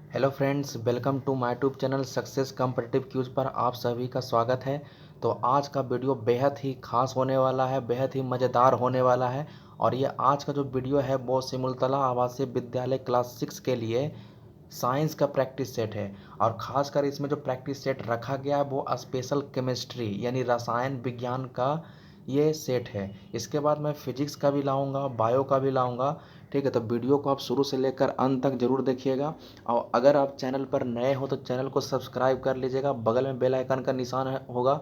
Hello friends, welcome to my YouTube channel success competitive quiz पर आप सभी का स्वागत है। तो आज का वीडियो बेहद ही खास होने वाला है, बेहद ही मज़ेदार होने वाला है। और ये आज का जो वीडियो है वो सिमुलतला आवासीय विद्यालय क्लास 6 के लिए साइंस का प्रैक्टिस सेट है। और ख़ासकर इसमें जो प्रैक्टिस सेट रखा गया है वो स्पेशल केमिस्ट्री यानी रसायन विज्ञान का ये सेट है। इसके बाद मैं फिजिक्स का भी लाऊंगा, बायो का भी लाऊंगा। ठीक है, तो वीडियो को आप शुरू से लेकर अंत तक ज़रूर देखिएगा। और अगर आप चैनल पर नए हो तो चैनल को सब्सक्राइब कर लीजिएगा, बगल में बेल आइकन का निशान होगा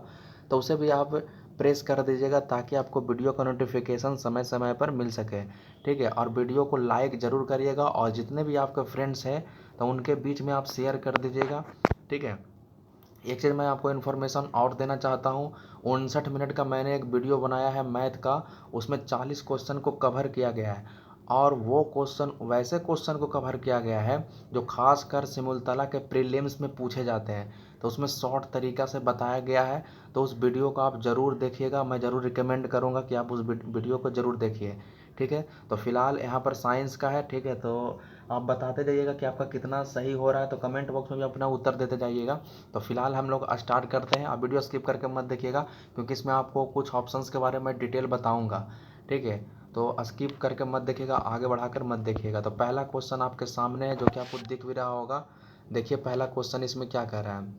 तो उसे भी आप प्रेस कर दीजिएगा ताकि आपको वीडियो का नोटिफिकेशन समय समय पर मिल सके। ठीक है, और वीडियो को लाइक ज़रूर करिएगा और जितने भी आपके फ्रेंड्स हैं तो उनके बीच में आप शेयर कर दीजिएगा। ठीक है, एक चीज़ मैं आपको इन्फॉर्मेशन और देना चाहता हूँ। 59 मिनट का मैंने एक वीडियो बनाया है मैथ का, उसमें 40 क्वेश्चन को कवर किया गया है। और वो क्वेश्चन वैसे क्वेश्चन को कवर किया गया है जो खासकर सिमुलतला के प्रीलिम्स में पूछे जाते हैं, तो उसमें शॉर्ट तरीका से बताया गया है। तो उस वीडियो को आप ज़रूर देखिएगा, मैं ज़रूर रिकमेंड करूँगा कि आप उस वीडियो को ज़रूर देखिए। ठीक है, तो फिलहाल यहाँ पर साइंस का है। ठीक है, तो आप बताते जाइएगा कि आपका कितना सही हो रहा है, तो कमेंट बॉक्स में भी अपना उत्तर देते जाइएगा। तो फिलहाल हम लोग स्टार्ट करते हैं। आप वीडियो स्किप करके मत देखिएगा क्योंकि इसमें आपको कुछ ऑप्शंस के बारे में डिटेल बताऊंगा। ठीक है, तो स्किप करके मत देखिएगा, आगे बढ़ाकर मत देखिएगा। तो पहला क्वेश्चन आपके सामने है जो कि आपको दिख भी रहा होगा। देखिए पहला क्वेश्चन इसमें क्या कह रहा है।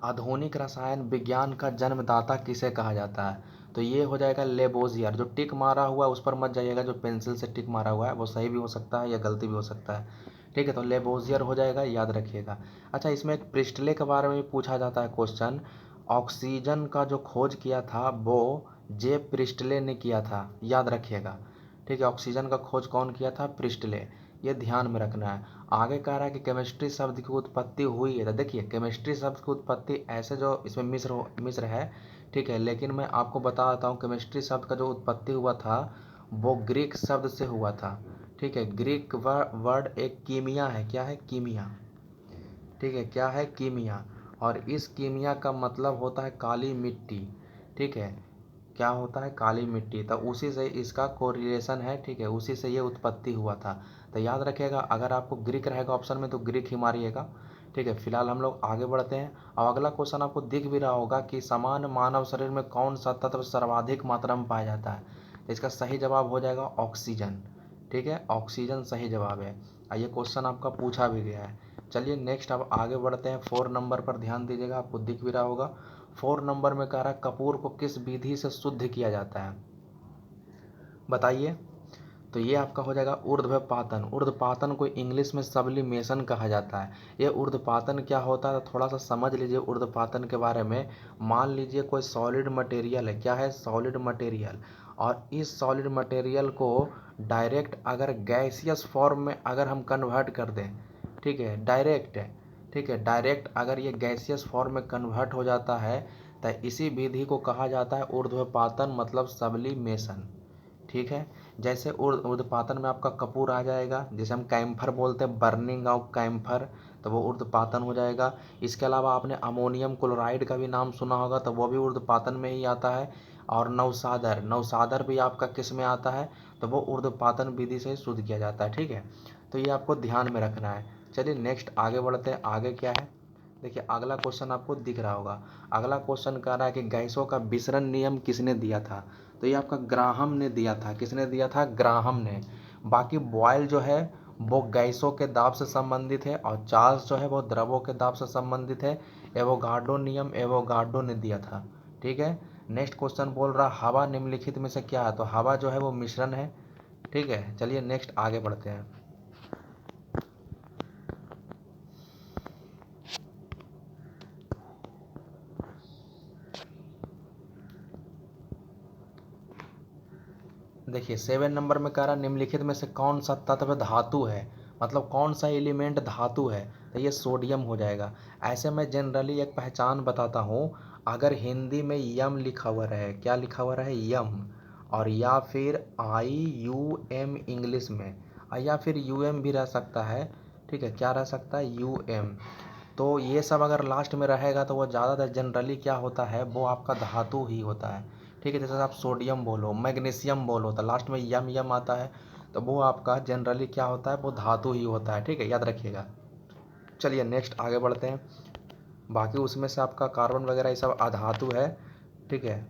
आधुनिक रसायन विज्ञान का जन्मदाता किसे कहा जाता है। तो ये हो जाएगा लेबोजियर। जो टिक मारा हुआ है उस पर मत जाइएगा, जो पेंसिल से टिक मारा हुआ है वो सही भी हो सकता है या गलती भी हो सकता है। ठीक है, तो लेबोजियर हो जाएगा, याद रखिएगा। अच्छा, इसमें एक प्रिस्टले के बारे में भी पूछा जाता है क्वेश्चन। ऑक्सीजन का जो खोज किया था वो जे प्रिस्टले ने किया था, याद रखिएगा। ठीक है, ऑक्सीजन का खोज कौन किया था, प्रिस्टले। ये ध्यान में रखना है। आगे कह रहा है कि केमिस्ट्री शब्द की उत्पत्ति हुई है। तो देखिए केमिस्ट्री शब्द की उत्पत्ति ऐसे जो इसमें मिस्र है। ठीक है, लेकिन मैं आपको बता देता हूँ केमिस्ट्री शब्द का जो उत्पत्ति हुआ था वो ग्रीक शब्द से हुआ था। ठीक है, ग्रीक वर्ड एक कीमिया है। क्या है, कीमिया। ठीक है, क्या है, कीमिया। और इस कीमिया का मतलब होता है काली मिट्टी। ठीक है, क्या होता है, काली मिट्टी। तो उसी से इसका कोरिलेशन है। ठीक है, उसी से ये उत्पत्ति हुआ था। तो याद रखिएगा, अगर आपको ग्रीक रहेगा ऑप्शन में तो ग्रीक ही मारिएगा। ठीक है, फिलहाल हम लोग आगे बढ़ते हैं। अब अगला क्वेश्चन आपको दिख भी रहा होगा कि समान मानव शरीर में कौन सा तत्व सर्वाधिक मात्रा में पाया जाता है। तो इसका सही जवाब हो जाएगा ऑक्सीजन। ठीक है, ऑक्सीजन सही जवाब है। ये क्वेश्चन आपका पूछा भी गया है। चलिए नेक्स्ट अब आगे बढ़ते हैं। 4 नंबर पर ध्यान दीजिएगा, आपको दिख भी रहा होगा। 4 नंबर में कह रहा है कपूर को किस विधि से शुद्ध किया जाता है, बताइए। तो ये आपका हो जाएगा ऊर्ध्वपातन। ऊर्ध्वपातन को इंग्लिश में सब्लिमेशन कहा जाता है। ये ऊर्ध्वपातन क्या होता है तो थोड़ा सा समझ लीजिए ऊर्ध्वपातन के बारे में। मान लीजिए कोई सॉलिड मटेरियल है। क्या है, सॉलिड मटेरियल। और इस सॉलिड मटेरियल को डायरेक्ट अगर गैसियस फॉर्म में अगर हम कन्वर्ट कर दें, ठीक है, डायरेक्ट है। ठीक है, डायरेक्ट अगर ये गैसियस फॉर्म में कन्वर्ट हो जाता है तो इसी विधि को कहा जाता है ऊर्ध्वपातन, मतलब सब्लिमेशन। ठीक है, जैसे ऊर्ध्वपातन में आपका कपूर आ जाएगा, जैसे हम कैम्फर बोलते हैं, बर्निंग ऑफ कैम्फर, तो वो ऊर्ध्वपातन हो जाएगा। इसके अलावा आपने अमोनियम क्लोराइड का भी नाम सुना होगा, तो वो भी ऊर्ध्वपातन में ही आता है। और नवसादर, नवसादर भी आपका किस में आता है, तो वो ऊर्ध्वपातन विधि से शुद्ध किया जाता है। ठीक है, तो ये आपको ध्यान में रखना है। चलिए नेक्स्ट आगे बढ़ते हैं। आगे क्या है, देखिए अगला क्वेश्चन आपको दिख रहा होगा। अगला क्वेश्चन कह रहा है कि गैसों का विसरण नियम किसने दिया था। तो ये आपका ग्राहम ने दिया था। किसने दिया था, ग्राहम ने। बाकी बॉयल जो है वो गैसों के दाब से संबंधित है और चार्ल्स जो है वो द्रवों के दाब से संबंधित है। एवोगाड्रो नियम एवोगाड्रो ने दिया था। ठीक है, नेक्स्ट क्वेश्चन बोल रहा हवा निम्नलिखित में से क्या है। तो हवा जो है वो मिश्रण है। ठीक है, चलिए नेक्स्ट आगे बढ़ते हैं। देखिए 7 नंबर में कह रहा निम्नलिखित में से कौन सा तत्व धातु है, मतलब कौन सा एलिमेंट धातु है। तो ये सोडियम हो जाएगा। ऐसे में जनरली एक पहचान बताता हूँ। अगर हिंदी में यम लिखा हुआ रहे, क्या लिखा हुआ रहे, यम, और या फिर IUM इंग्लिश में, या फिर UM भी रह सकता है। ठीक है, क्या रह सकता है, UM। तो ये सब अगर लास्ट में रहेगा तो वो ज़्यादातर जनरली क्या होता है, वो आपका धातु ही होता है। ठीक है, जैसे आप सोडियम बोलो, मैग्नीशियम बोलो, तो लास्ट में यम यम आता है, तो वो आपका जनरली क्या होता है, वो धातु ही होता है। ठीक है, याद रखिएगा। चलिए नेक्स्ट आगे बढ़ते हैं। बाकी उसमें से आपका कार्बन वगैरह ये सब अधातु है, ठीक है।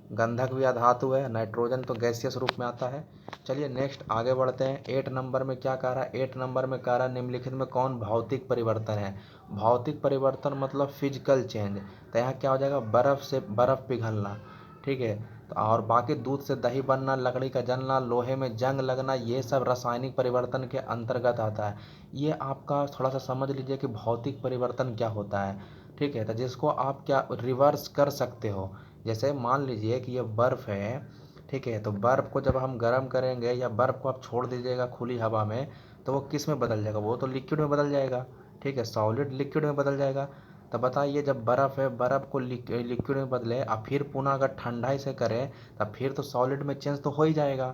गंधक भी अधातु है, नाइट्रोजन तो गैसियस रूप में आता है। चलिए नेक्स्ट आगे बढ़ते हैं। 8 नंबर में क्या कह रहा है? 8 नंबर में कह रहा है निम्नलिखित में कौन भौतिक परिवर्तन है? भौतिक परिवर्तन मतलब फिजिकल चेंज। तो यहाँ क्या हो जाएगा? बर्फ़ से बर्फ़ पिघलना, ठीक है। तो और बाकी दूध से दही बनना, लकड़ी का जलना, लोहे में जंग लगना, ये सब रासायनिक परिवर्तन के अंतर्गत आता है। ये आपका थोड़ा सा समझ लीजिए कि भौतिक परिवर्तन क्या होता है, ठीक है। तो जिसको आप क्या रिवर्स कर सकते हो। जैसे मान लीजिए कि ये बर्फ़ है, ठीक है। तो बर्फ़ को जब हम गर्म करेंगे या बर्फ़ को आप छोड़ दीजिएगा खुली हवा में, तो वो किस में बदल जाएगा? वो तो लिक्विड में बदल जाएगा, ठीक है। सॉलिड लिक्विड में बदल जाएगा। तो बताइए, जब बर्फ़ है, बर्फ़ को लिक्विड में बदले और फिर पुनः अगर ठंडा से करें, तब फिर तो सॉलिड में चेंज तो हो ही जाएगा,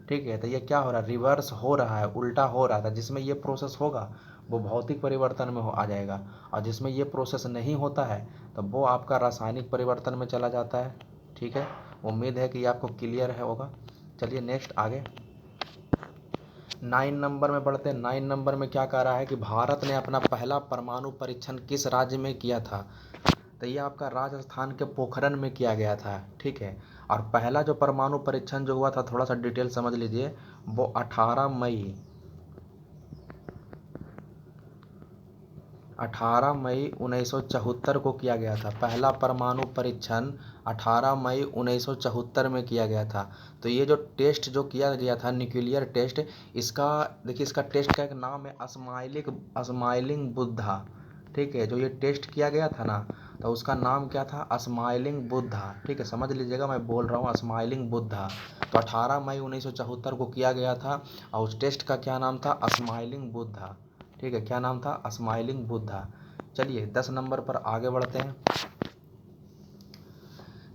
ठीक है। तो ये क्या हो रहा है? रिवर्स हो रहा है, उल्टा हो रहा था। जिसमें ये प्रोसेस होगा वो भौतिक परिवर्तन में आ जाएगा, और जिसमें ये प्रोसेस नहीं होता है तो वो आपका रासायनिक परिवर्तन में चला जाता है, ठीक है। उम्मीद है कि ये आपको क्लियर है होगा। चलिए नेक्स्ट आगे 9 नंबर में बढ़ते हैं। 9 नंबर में क्या कह रहा है कि भारत ने अपना पहला परमाणु परीक्षण किस राज्य में किया था? तो ये आपका राजस्थान के पोखरण में किया गया था, ठीक है। और पहला जो परमाणु परीक्षण जो हुआ था, थोड़ा सा डिटेल समझ लीजिए, वो 18 मई 1974 को किया गया था। पहला परमाणु परीक्षण 18 मई 1974 में किया गया था। तो ये जो टेस्ट जो किया गया था, न्यूक्लियर टेस्ट, इसका देखिए, इसका टेस्ट का एक नाम है स्माइलिंग बुद्धा, ठीक है। जो ये टेस्ट किया गया था ना, तो उसका नाम क्या था? स्माइलिंग बुद्धा, ठीक है। समझ लीजिएगा, मैं बोल रहा हूँ स्माइलिंग बुद्धा। तो 18 मई 1974 को किया गया था, और उस टेस्ट का क्या नाम था? स्माइलिंग बुद्धा, ठीक है। क्या नाम था? स्माइलिंग बुद्धा। चलिए 10 नंबर पर आगे बढ़ते हैं।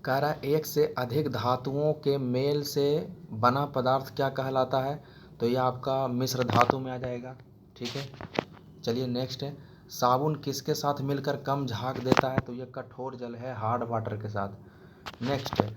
कह रहा है एक से अधिक धातुओं के मेल से बना पदार्थ क्या कहलाता है? तो ये आपका मिश्र धातु में आ जाएगा, ठीक है। चलिए नेक्स्ट है, साबुन किसके साथ मिलकर कम झाग देता है? तो ये कठोर जल है, हार्ड वाटर के साथ। नेक्स्ट है,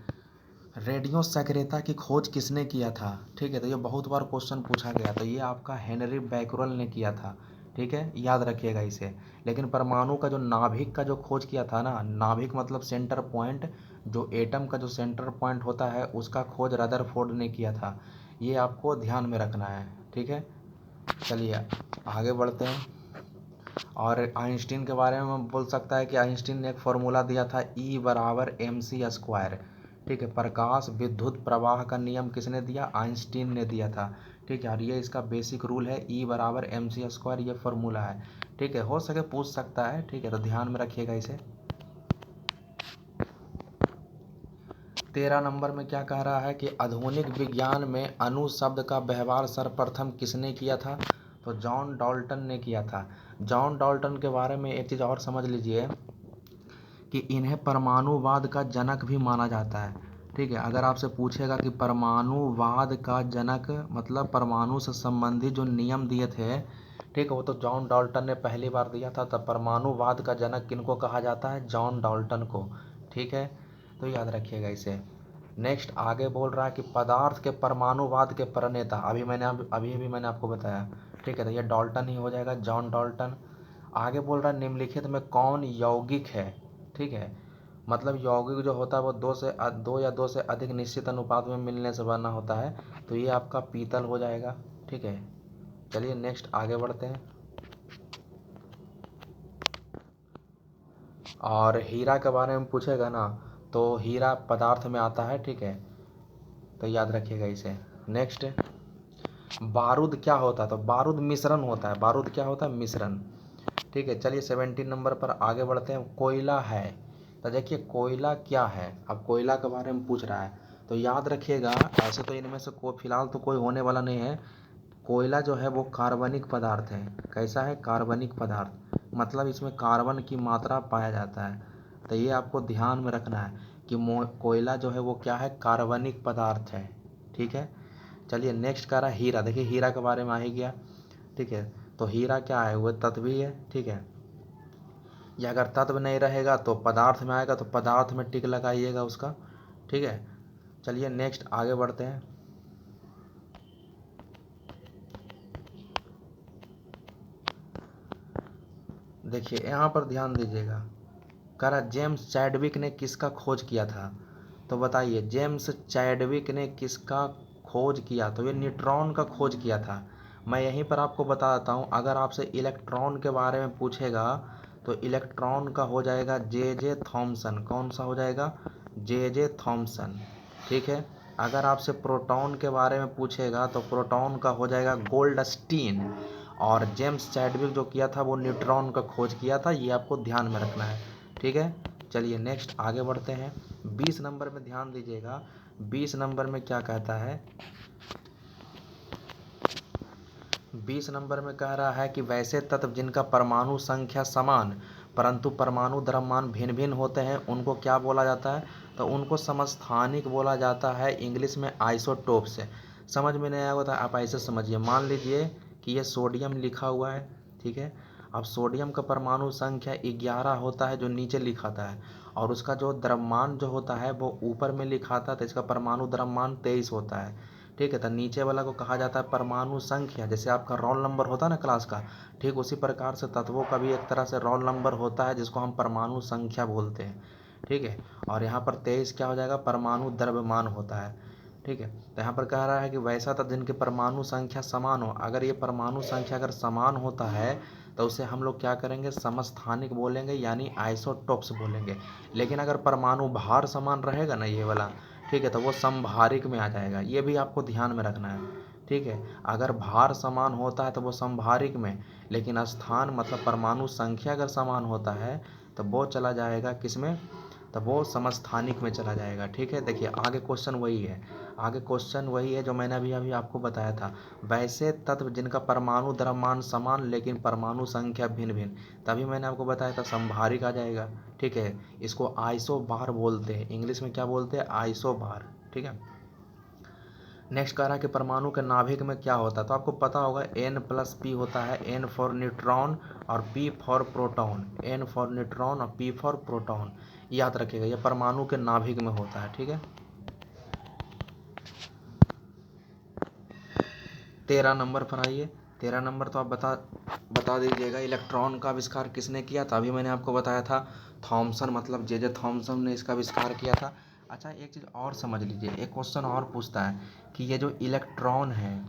रेडियो सक्रियता की खोज किसने किया था? ठीक है। तो ये बहुत बार क्वेश्चन पूछा गया, तो ये आपका हेनरी बैकरल ने किया था, ठीक है, याद रखिएगा इसे। लेकिन परमाणु का जो नाभिक का जो खोज किया था ना, नाभिक मतलब सेंटर पॉइंट, जो एटम का जो सेंटर पॉइंट होता है उसका खोज रदरफोर्ड ने किया था। ये आपको ध्यान में रखना है, ठीक है। चलिए आगे बढ़ते हैं। और आइंस्टीन के बारे में बोल सकता है कि आइंस्टीन ने एक फॉर्मूला दिया था, ई बराबर एम सी स्क्वायर, ठीक है। प्रकाश विद्युत प्रवाह का नियम किसने दिया? आइंस्टीन ने दिया था, ठीक है। और ये इसका बेसिक रूल है, ई बराबर एम सी स्क्वायर, ये फॉर्मूला है, ठीक है। हो सके पूछ सकता है, ठीक है, तो ध्यान में रखिएगा इसे। 13 नंबर में क्या कह रहा है कि आधुनिक विज्ञान में अणु शब्द का व्यवहार सर्वप्रथम किसने किया था? तो जॉन डाल्टन ने किया था। जॉन डाल्टन के बारे में एक चीज़ और समझ लीजिए कि इन्हें परमाणुवाद का जनक भी माना जाता है, ठीक है। अगर आपसे पूछेगा कि परमाणुवाद का जनक मतलब परमाणु से संबंधित जो नियम दिए थे, ठीक है, वो तो जॉन डाल्टन ने पहली बार दिया था। तब परमाणुवाद का जनक किनको कहा जाता है? जॉन डाल्टन को, ठीक है। तो याद रखिएगा इसे। नेक्स्ट आगे बोल रहा है कि पदार्थ के परमाणुवाद के प्रणेता, अभी अभी मैंने आपको बताया, ठीक है। तो ये डाल्टन ही हो जाएगा, जॉन डाल्टन। आगे बोल रहा है निम्नलिखित में कौन यौगिक है? ठीक है, मतलब यौगिक जो होता है वो दो या दो से अधिक निश्चित अनुपात में मिलने से बना होता है। तो ये आपका पीतल हो जाएगा, ठीक है। चलिए नेक्स्ट आगे बढ़ते हैं। और हीरा के बारे में पूछेगा ना, तो हीरा पदार्थ में आता है, ठीक है, तो याद रखिएगा इसे। नेक्स्ट बारूद क्या होता है? तो बारूद मिश्रण होता है। बारूद क्या होता है? मिश्रण, ठीक है। चलिए 17 नंबर पर आगे बढ़ते हैं। कोयला है, तो देखिए कोयला क्या है? अब कोयला के बारे में पूछ रहा है, तो याद रखिएगा, ऐसे तो इनमें से कोई फिलहाल तो कोई होने वाला नहीं है। कोयला जो है वो कार्बनिक पदार्थ है। कैसा है? कार्बनिक पदार्थ, मतलब इसमें कार्बन की मात्रा पाया जाता है। तो ये आपको ध्यान में रखना है कि कोयला जो है वो क्या है? कार्बनिक पदार्थ है, ठीक है। चलिए नेक्स्ट कह रहा है हीरा। देखिए हीरा के बारे में आ ही गया, ठीक है। तो हीरा क्या है? वो तत्व ही है, ठीक है। ये अगर तत्व नहीं रहेगा तो पदार्थ में आएगा, तो पदार्थ में टिक लगाइएगा उसका, ठीक है। चलिए नेक्स्ट आगे बढ़ते हैं। देखिए यहाँ पर ध्यान दीजिएगा, कह रहा जेम्स चैडविक ने किसका खोज किया था। तो बताइए जेम्स चैडविक ने किसका खोज किया, तो ये न्यूट्रॉन का खोज किया था। मैं यहीं पर आपको बता देता हूँ, अगर आपसे इलेक्ट्रॉन के बारे में पूछेगा तो इलेक्ट्रॉन का हो जाएगा जे थॉमसन। कौन सा हो जाएगा, जे थॉमसन। ठीक है, अगर आपसे प्रोटॉन के बारे में पूछेगा तो प्रोटॉन का हो जाएगा गोल्डस्टीन। और जेम्स चैडविक जो किया था वो न्यूट्रॉन का खोज किया था, ये आपको ध्यान में रखना है। ठीक है, चलिए नेक्स्ट आगे बढ़ते हैं। 20 नंबर में ध्यान दीजिएगा, 20 नंबर में क्या कहता है, 20 नंबर में कह रहा है कि वैसे तत्व जिनका परमाणु संख्या समान परंतु परमाणु द्रव्यमान भिन्न भिन्न होते हैं उनको क्या बोला जाता है, तो उनको समस्थानिक बोला जाता है, इंग्लिश में आइसोटोप से। समझ में नहीं आया होता आप ऐसे समझिए, मान लीजिए कि ये सोडियम लिखा हुआ है। ठीक है, अब सोडियम का परमाणु संख्या 11 होता है जो नीचे लिखाता है, और उसका जो द्रव्यमान जो होता है वो ऊपर में लिखाता है, तो इसका परमाणु द्रव्यमान 23 होता है। ठीक है, तो नीचे वाला को कहा जाता है परमाणु संख्या, जैसे आपका रोल नंबर होता है ना क्लास का, ठीक उसी प्रकार से तत्वों का भी एक तरह से रोल नंबर होता है जिसको हम परमाणु संख्या बोलते हैं। ठीक है, और यहाँ पर 23 क्या हो जाएगा, परमाणु द्रव्यमान होता है। ठीक है, तो यहाँ पर कह रहा है कि वैसा तत्व जिनकी परमाणु संख्या समान हो, अगर ये परमाणु संख्या अगर समान होता है तो उसे हम लोग क्या करेंगे, समस्थानिक बोलेंगे, यानी आइसोटोप्स बोलेंगे। लेकिन अगर परमाणु भार समान रहेगा ना ये वाला, ठीक है, तो वो समभारिक में आ जाएगा, ये भी आपको ध्यान में रखना है। ठीक है, अगर भार समान होता है तो वो समभारिक में, लेकिन स्थान मतलब परमाणु संख्या अगर समान होता है तो वो चला जाएगा किस में, तब वो समस्थानिक में चला जाएगा। ठीक है, देखिए आगे क्वेश्चन वही है, आगे क्वेश्चन वही है जो मैंने अभी अभी आपको बताया था, वैसे तत्व जिनका परमाणु द्रव्यमान समान लेकिन परमाणु संख्या भिन्न भिन्न, तभी मैंने आपको बताया था संभारिक आ जाएगा। ठीक है, इसको आइसोबार बोलते हैं, इंग्लिश में क्या बोलते हैं, आइसोबार। ठीक है, नेक्स्ट कह रहा है कि परमाणु के नाभिक में क्या होता है, तो आपको पता होगा N+P होता है, N फॉर न्यूट्रॉन और P for proton, N for neutron और P फॉर प्रोटॉन, याद रखिएगा ये परमाणु के नाभिक में होता है। ठीक है, 13 नंबर पर आइए। 13 नंबर तो आप बता दीजिएगा, इलेक्ट्रॉन का आविष्कार किसने किया था, अभी मैंने आपको बताया था थॉमसन, मतलब जे थॉमसन ने इसका आविष्कार किया था। अच्छा एक चीज़ और समझ लीजिए, एक क्वेश्चन और पूछता है कि ये जो इलेक्ट्रॉन है,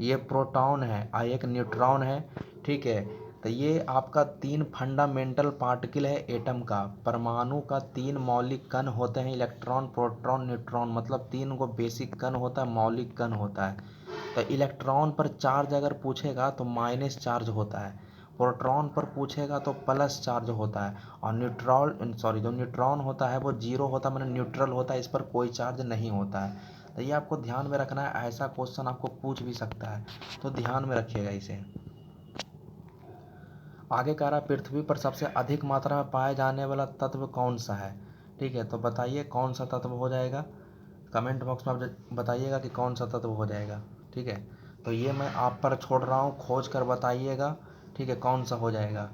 ये प्रोटॉन है और एक न्यूट्रॉन है। ठीक है, तो ये आपका 3 फंडामेंटल पार्टिकल है एटम का, परमाणु का 3 मौलिक कण होते हैं, इलेक्ट्रॉन प्रोटॉन न्यूट्रॉन, मतलब 3 को बेसिक कण होता है, मौलिक कण होता है। तो इलेक्ट्रॉन पर चार्ज अगर पूछेगा तो माइनस चार्ज होता है, प्रोटॉन पर पूछेगा तो प्लस चार्ज होता है, और जो न्यूट्रॉन होता है वो जीरो होता है, मतलब न्यूट्रल होता है, इस पर कोई चार्ज नहीं होता है। तो ये आपको ध्यान में रखना है, ऐसा क्वेश्चन आपको पूछ भी सकता है, तो ध्यान में रखिएगा इसे। आगे कह रहा है पृथ्वी पर सबसे अधिक मात्रा में पाए जाने वाला तत्व कौन सा है। ठीक है, तो बताइए कौन सा तत्व हो जाएगा, कमेंट बॉक्स में आप बताइएगा कि कौन सा तत्व हो जाएगा। ठीक है, तो ये मैं आप पर छोड़ रहा हूँ, खोज कर बताइएगा। ठीक है, कौन सा हो जाएगा।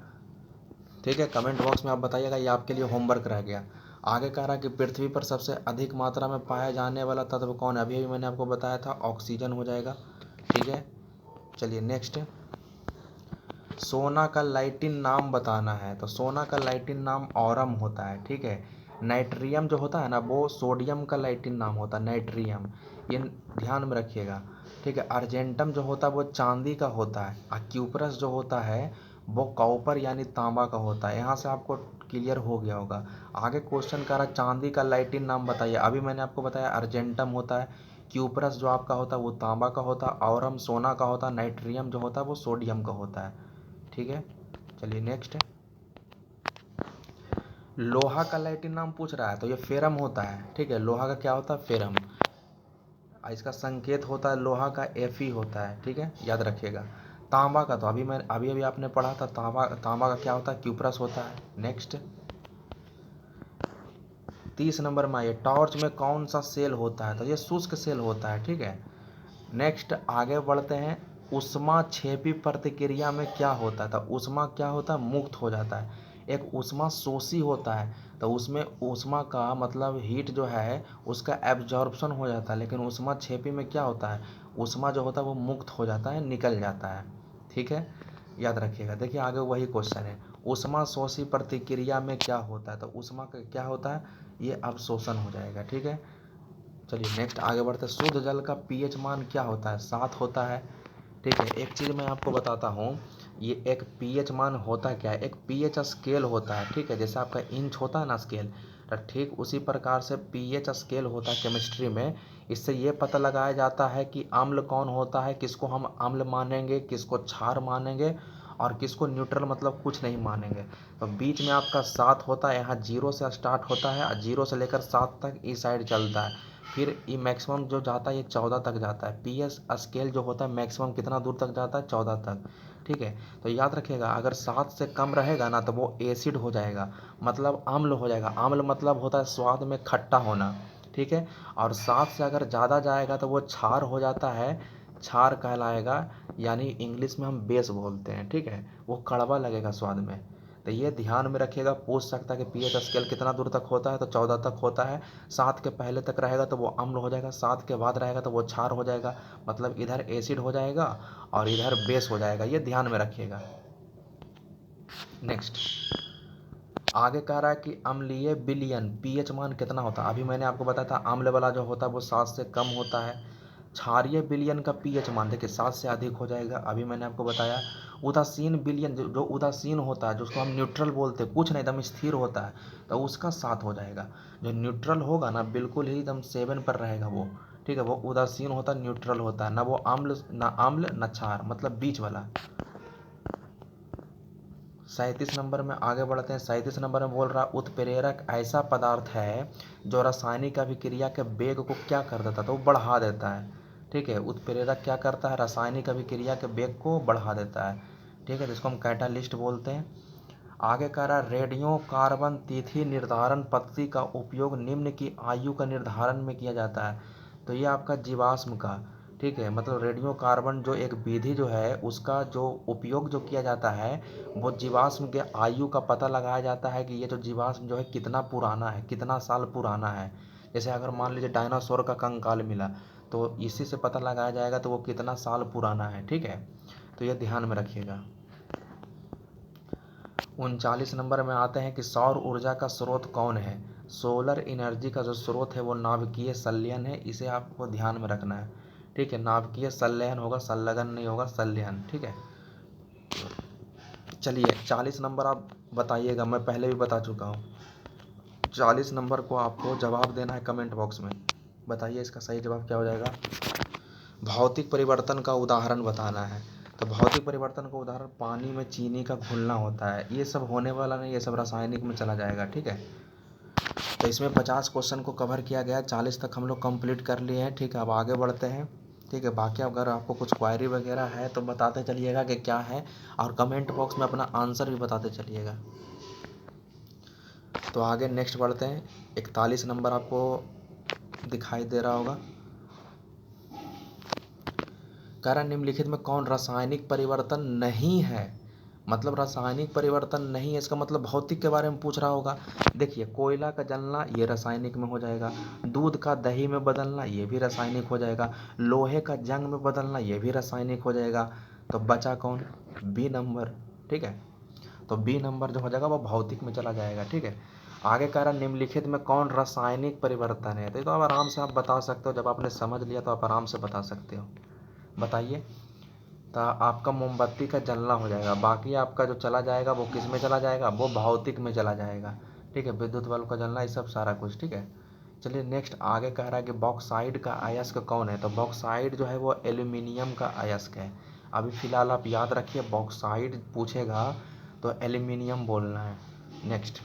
ठीक है, कमेंट बॉक्स में आप बताइएगा, ये आपके लिए होमवर्क रह गया। आगे कह रहा है कि पृथ्वी पर सबसे अधिक मात्रा में पाया जाने वाला तत्व कौन है, अभी अभी मैंने आपको बताया था ऑक्सीजन हो जाएगा। ठीक है, चलिए नेक्स्ट, सोना का लैटिन नाम बताना है, तो सोना का लैटिन नाम ऑरम होता है। ठीक है, नाइट्रियम जो होता है ना वो सोडियम का लैटिन नाम होता है, नाइट्रियम, ये ध्यान में रखिएगा। ठीक है, अर्जेंटम जो होता है वो चांदी का होता है, और क्यूपरस जो होता है वो कॉपर यानी तांबा का होता है। यहाँ से आपको क्लियर हो गया होगा। आगे क्वेश्चन कर रहा चांदी का लैटिन नाम बताइए, अभी मैंने आपको बताया अर्जेंटम होता है, क्यूपरस जो आपका होता है वो तांबा का होता है, ऑरम सोना का होता है, नाइट्रियम जो होता है वो सोडियम का होता है। ठीक है, चलिए नेक्स्ट, लोहा का लैटिन नाम पूछ रहा है, तो ये फेरम होता है। ठीक है, लोहा का क्या होता है, फेरम, इसका संकेत होता है लोहा का Fe होता है। ठीक है, याद रखिएगा। तांबा का तो अभी अभी आपने पढ़ा था, तांबा का क्या होता है, क्यूप्रस होता है। नेक्स्ट, 30 नंबर में आइए, टॉर्च में कौन सा सेल होता है, तो ये शुष्क सेल होता है। ठीक है, नेक्स्ट आगे बढ़ते हैं, ऊष्मा क्षेपी प्रतिक्रिया में क्या होता है, तो ऊष्मा क्या होता है, मुक्त हो जाता है। एक ऊष्मा शोषी होता है, तो उसमें ऊष्मा का मतलब हीट जो है उसका एब्जॉर्प्शन हो जाता है, लेकिन ऊष्मा क्षेपी में क्या होता है, ऊष्मा जो होता है वो मुक्त हो जाता है, निकल जाता है। ठीक है, याद रखिएगा। देखिए आगे वही क्वेश्चन है, ऊष्मा शोषी प्रतिक्रिया में क्या होता है, तो ऊष्मा का क्या होता है, ये अवशोषण हो जाएगा। ठीक है, चलिए नेक्स्ट आगे बढ़ते हैं। शुद्ध जल का पीएच मान क्या होता है, 7 होता है। ठीक है, एक चीज़ मैं आपको बताता हूँ, ये एक पीएच मान होता क्या है, एक पीएच स्केल होता है। ठीक है, जैसे आपका इंच होता है ना स्केल, तो ठीक उसी प्रकार से पीएच स्केल होता है केमिस्ट्री में। इससे ये पता लगाया जाता है कि अम्ल कौन होता है, किसको हम अम्ल मानेंगे, किसको क्षार मानेंगे, और किसको न्यूट्रल मतलब कुछ नहीं मानेंगे। तो बीच में आपका 7 होता है, यहाँ 0 से स्टार्ट होता है और 0 से लेकर 7 तक इस साइड चलता है। फिर ये मैक्सिमम जो जाता है ये 14 तक जाता है। पीएच स्केल जो होता है मैक्सिमम कितना दूर तक जाता है, 14 तक। ठीक है, तो याद रखिएगा अगर 7 से कम रहेगा ना तो वो एसिड हो जाएगा, मतलब अम्ल हो जाएगा। अम्ल मतलब होता है स्वाद में खट्टा होना। ठीक है, और 7 से अगर ज़्यादा जाएगा तो वो क्षार हो जाता है, क्षार कहलाएगा, यानी इंग्लिश में हम बेस बोलते हैं। ठीक है, वो कड़वा लगेगा स्वाद में। तो ये ध्यान में रखिएगा, पूछ सकता है कि पीएच स्केल कितना दूर तक होता है, तो 14 तक होता है। 7 के पहले तक रहेगा तो वो अम्ल हो जाएगा, 7 के बाद रहेगा तो वो क्षार हो जाएगा, मतलब इधर एसिड हो जाएगा और इधर बेस हो जाएगा। ये ध्यान में रखिएगा। नेक्स्ट आगे कह रहा है कि अम्लीय विलयन पीएच मान कितना होता है। अभी मैंने आपको बताया था अम्ल वाला जो होता है वो 7 से कम होता है। क्षारीय विलयन का पीएच मान देखिए 7 से अधिक हो जाएगा, अभी मैंने आपको बताया। उदासीन विलयन जो उदासीन होता है, जिसको हम न्यूट्रल बोलते हैं, कुछ नहीं एकदम स्थिर होता है, तो उसका 7 हो जाएगा। जो न्यूट्रल होगा ना बिल्कुल ही एकदम 7 पर रहेगा वो। ठीक है, वो उदासीन होता है, न्यूट्रल होता है, ना वो अम्ल ना क्षार, मतलब बीच वाला। 37 नंबर में आगे बढ़ते हैं। 37 नंबर में बोल रहा उत्प्रेरक ऐसा पदार्थ है जो रासायनिक अभिक्रिया के वेग को क्या कर देता है, तो वो बढ़ा देता है। ठीक है, उत्प्रेरक क्या करता है, रासायनिक अभिक्रिया के वेग को बढ़ा देता है। ठीक है, जिसको हम कैटालिस्ट बोलते हैं। आगे कह रहा है रेडियो कार्बन तिथि निर्धारण पद्धति का उपयोग निम्न की आयु का निर्धारण में किया जाता है। तो ये आपका जीवाश्म का, ठीक है, मतलब रेडियो कार्बन जो एक विधि जो है उसका जो उपयोग जो किया जाता है वो जीवाश्म के आयु का पता लगाया जाता है कि ये जो जीवाश्म जो है कितना पुराना है, कितना साल पुराना है। जैसे अगर मान लीजिए डायनासोर का कंकाल मिला तो इसी से पता लगाया जाएगा तो वो कितना साल पुराना है। ठीक है, तो ये ध्यान में रखिएगा। 39 नंबर में आते हैं कि सौर ऊर्जा का स्रोत कौन है। सोलर एनर्जी का जो स्रोत है वो नाभिकीय संलयन है, इसे आपको ध्यान में रखना है। ठीक है, नाभिकीय संलयन होगा, संलग्न नहीं होगा, संलयन। ठीक है, चलिए 40 नंबर आप बताइएगा, मैं पहले भी बता चुका हूँ। 40 नंबर को आपको जवाब देना है कमेंट बॉक्स में। बताइए इसका सही जवाब क्या हो जाएगा। भौतिक परिवर्तन का उदाहरण बताना है। तो भौतिक परिवर्तन का उदाहरण पानी में चीनी का घुलना होता है। ये सब होने वाला नहीं, ये सब रासायनिक में चला जाएगा। ठीक है, तो इसमें 50 क्वेश्चन को कवर किया गया है, 40 तक हम लोग कंप्लीट कर लिए हैं। ठीक है, अब आगे बढ़ते हैं। ठीक है, बाकी अगर आपको कुछ क्वायरी वगैरह है तो बताते चलिएगा कि क्या है, और कमेंट बॉक्स में अपना आंसर भी बताते चलिएगा। तो आगे नेक्स्ट बढ़ते हैं। 41 नंबर आपको दिखाई दे रहा होगा। कह रहा निम्नलिखित में कौन रासायनिक परिवर्तन नहीं है, मतलब रासायनिक परिवर्तन नहीं है इसका मतलब भौतिक के बारे में पूछ रहा होगा। देखिए कोयला का जलना ये रासायनिक में हो जाएगा, दूध का दही में बदलना ये भी रासायनिक हो जाएगा, लोहे का जंग में बदलना ये भी रासायनिक हो जाएगा। तो बचा कौन, बी नंबर। ठीक है, तो बी नंबर जो हो जाएगा वो भौतिक में चला जाएगा। ठीक है, आगे कह रहा निम्नलिखित में कौन रासायनिक परिवर्तन है, तो अब आराम से आप बता सकते हो, जब आपने समझ लिया तो आप आराम से बता सकते हो। बताइए, तो आपका मोमबत्ती का जलना हो जाएगा, बाकी आपका जो चला जाएगा वो किस में चला जाएगा, वो भौतिक में चला जाएगा। ठीक है, विद्युत बल्ब का जलना, ये सब सारा कुछ। ठीक है, चलिए नेक्स्ट आगे कह रहा है कि बॉक्साइड का अयस्क कौन है। तो बॉक्साइड जो है वो एल्यूमिनियम का अयस्क है। अभी फिलहाल आप याद रखिए, बॉक्साइड पूछेगा तो एल्यूमिनियम बोलना है। नेक्स्ट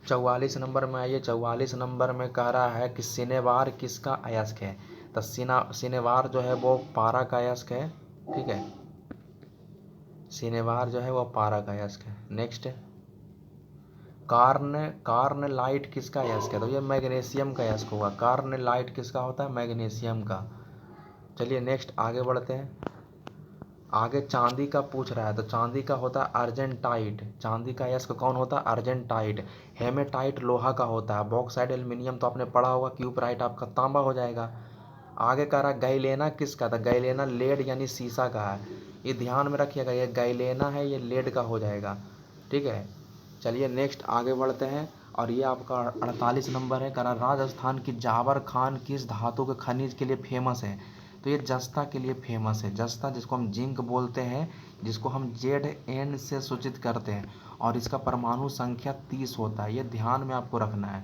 44 नंबर में आइए। 44 नंबर में कह रहा है कि सिनेवार किसका अयस्क है। तो सिनेवार जो है वो पारा का अयस्क है। ठीक है, सिनेवार जो है वो पारा का अयस्क है। नेक्स्ट कार्न लाइट किसका अयस्क है, तो ये मैग्नीशियम का अयस्क होगा। कार्न लाइट किसका होता है, मैग्नीशियम का। चलिए नेक्स्ट आगे बढ़ते हैं। आगे चांदी का पूछ रहा है, तो चांदी का होता है अर्जेंटाइट। चांदी का अयस्क कौन होता है, अर्जेंटाइट। हेमेटाइट लोहा का होता है। बॉक्साइड एल्यूमिनियम तो आपने पढ़ा होगा, क्यूपराइट आपका तांबा हो जाएगा। आगे कह रहा गैलेना किसका था, गैलेना लेड यानी शीशा का है, ये ध्यान में रखिएगा, ये गैलेना है, ये लेड का हो जाएगा। ठीक है, चलिए नेक्स्ट आगे बढ़ते हैं। और ये आपका 48 नंबर है, कह रहा राजस्थान की जावर खान किस धातु के खनिज के लिए फेमस है। तो ये जस्ता के लिए फेमस है, जस्ता जिसको हम जिंक बोलते हैं, जिसको हम Zn से सूचित करते हैं, और इसका परमाणु संख्या 30 होता है, ये ध्यान में आपको रखना है।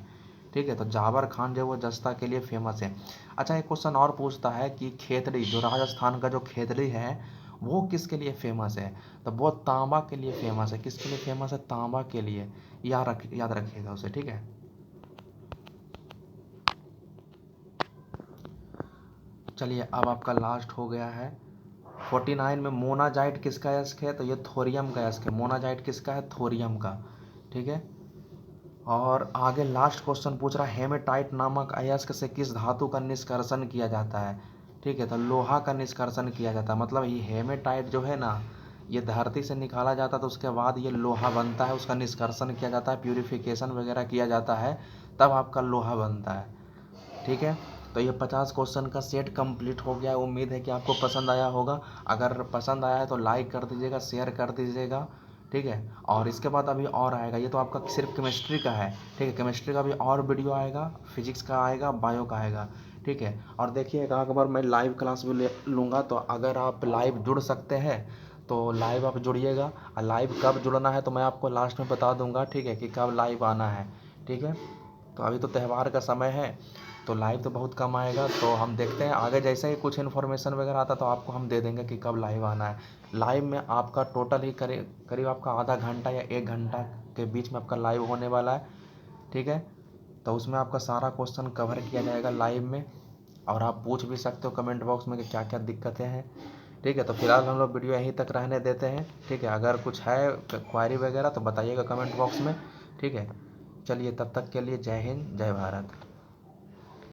ठीक है, तो जावर खान जो वो जस्ता के लिए फेमस है। अच्छा, एक क्वेश्चन और पूछता है कि खेतड़ी, जो राजस्थान का जो खेतड़ी है वो किसके लिए फेमस है। तो वो तांबा के लिए फेमस है। किसके लिए फेमस है, तांबा के लिए। याद रखिएगा उसे। ठीक है, चलिए अब आपका लास्ट हो गया है 49 में, मोनाजाइट किसका अयस्क है। तो ये थोरियम का अयस्क है, मोनाजाइट किसका है, थोरियम का। ठीक है, और आगे लास्ट क्वेश्चन पूछ रहा है हेमेटाइट नामक अयस्क से किस धातु का निष्कर्षण किया जाता है। ठीक है, तो लोहा का निष्कर्षण किया जाता है। मतलब ये हेमेटाइट जो है ना, ये धरती से निकाला जाता है, तो उसके बाद ये लोहा बनता है, उसका निष्कर्षण किया जाता है, प्यूरिफिकेशन वगैरह किया जाता है, तब आपका लोहा बनता है। ठीक है, तो ये 50 क्वेश्चन का सेट कंप्लीट हो गया। उम्मीद है कि आपको पसंद आया होगा। अगर पसंद आया है तो लाइक कर दीजिएगा, शेयर कर दीजिएगा। ठीक है, और इसके बाद अभी और आएगा, ये तो आपका सिर्फ केमिस्ट्री का है। ठीक है, केमिस्ट्री का भी और वीडियो आएगा, फिजिक्स का आएगा, बायो का आएगा। ठीक है, और देखिएगा अगर मैं लाइव क्लास भी लूँगा, तो अगर आप लाइव जुड़ सकते हैं तो लाइव आप जुड़िएगा। और लाइव कब जुड़ना है तो मैं आपको लास्ट में बता दूंगा। ठीक है, कि कब लाइव आना है। ठीक है, तो अभी तो त्यौहार का समय है, तो लाइव तो बहुत कम आएगा, तो हम देखते हैं आगे जैसे ही कुछ इन्फॉर्मेशन वगैरह आता तो आपको हम दे देंगे कि कब लाइव आना है। लाइव में आपका टोटल ही करीब आपका आधा घंटा या 1 घंटा के बीच में आपका लाइव होने वाला है। ठीक है, तो उसमें आपका सारा क्वेश्चन कवर किया जाएगा लाइव में, और आप पूछ भी सकते हो कमेंट बॉक्स में कि क्या क्या दिक्कतें हैं। ठीक है, तो फिलहाल हम लोग वीडियो यहीं तक रहने देते हैं। ठीक है, अगर कुछ है क्वारी वगैरह तो बताइएगा कमेंट बॉक्स में। ठीक है, चलिए तब तक के लिए जय हिंद, जय भारत।